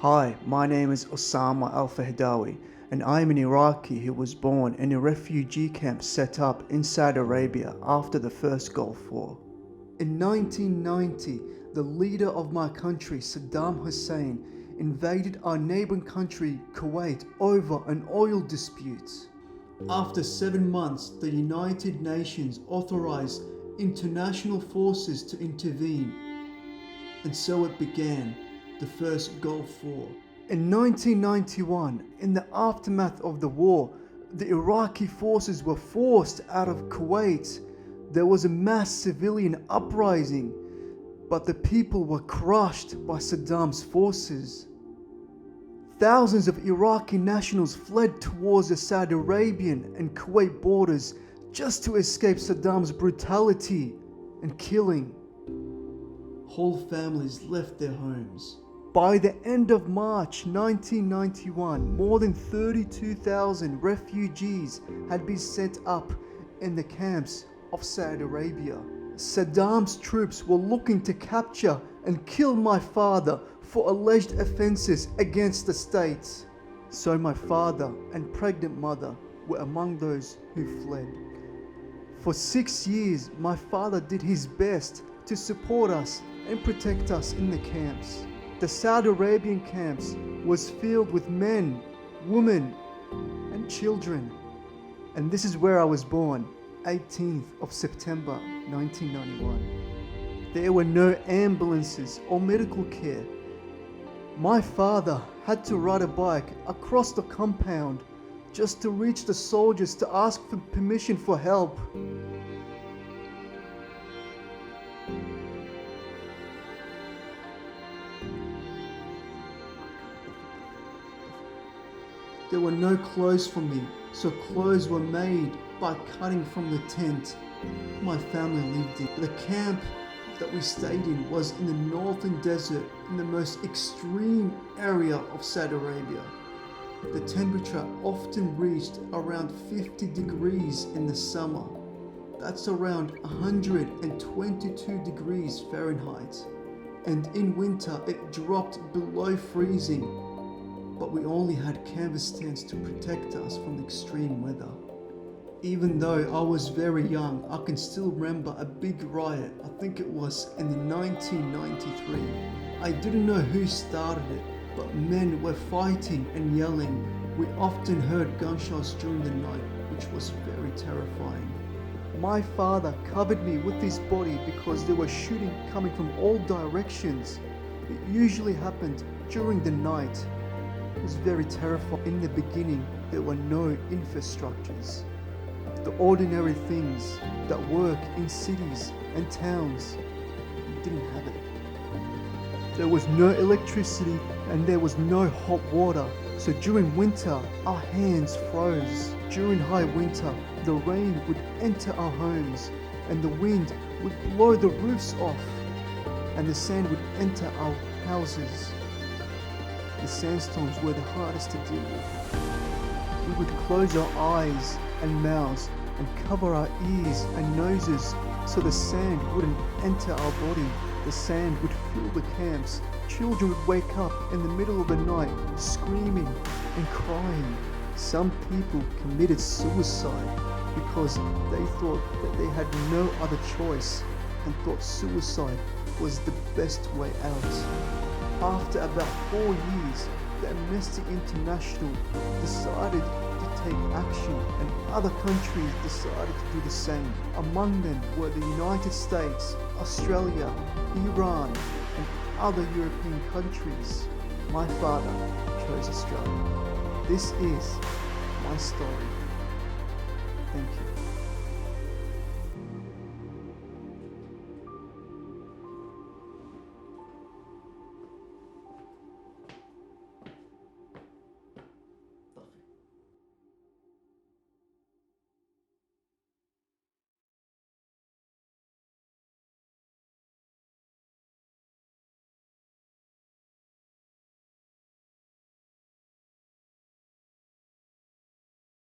Hi, my name is Osama Al-Fahdawi, and I am an Iraqi who was born in a refugee camp set up in Saudi Arabia after the First Gulf War. In 1990, the leader of my country, Saddam Hussein, invaded our neighboring country, Kuwait, over an oil dispute. After 7 months, the United Nations authorized international forces to intervene, and so it began. The First Gulf War. In 1991, in the aftermath of the war, the Iraqi forces were forced out of Kuwait. There was a mass civilian uprising, but the people were crushed by Saddam's forces. Thousands of Iraqi nationals fled towards the Saudi Arabian and Kuwait borders just to escape Saddam's brutality and killing. Whole families left their homes. By the end of March 1991, more than 32,000 refugees had been set up in the camps of Saudi Arabia. Saddam's troops were looking to capture and kill my father for alleged offenses against the state. So my father and pregnant mother were among those who fled. For 6 years, my father did his best to support us and protect us in the camps. The Saudi Arabian camps was filled with men, women, and children. And this is where I was born, 18th of September 1991. There were no ambulances or medical care. My father had to ride a bike across the compound just to reach the soldiers to ask for permission for help. There were no clothes for me, so clothes were made by cutting from the tent my family lived in. The camp that we stayed in was in the northern desert in the most extreme area of Saudi Arabia. The temperature often reached around 50 degrees in the summer. That's around 122 degrees Fahrenheit. And in winter it dropped below freezing. But we only had canvas tents to protect us from extreme weather. Even though I was very young, I can still remember a big riot, I think it was in 1993. I didn't know who started it, but men were fighting and yelling. We often heard gunshots during the night, which was very terrifying. My father covered me with his body because there was shooting coming from all directions. It usually happened during the night. It was very terrifying. In the beginning, there were no infrastructures. The ordinary things that work in cities and towns didn't have it. There was no electricity and there was no hot water. So during winter, our hands froze. During high winter, the rain would enter our homes and the wind would blow the roofs off and the sand would enter our houses. The sandstorms were the hardest to deal with. We would close our eyes and mouths and cover our ears and noses so the sand wouldn't enter our body. The sand would fill the camps. Children would wake up in the middle of the night screaming and crying. Some people committed suicide because they thought that they had no other choice and thought suicide was the best way out. After about 4 years, the Amnesty International decided to take action and other countries decided to do the same. Among them were the United States, Australia, Iran, and other European countries. My father chose Australia. This is my story. Thank you.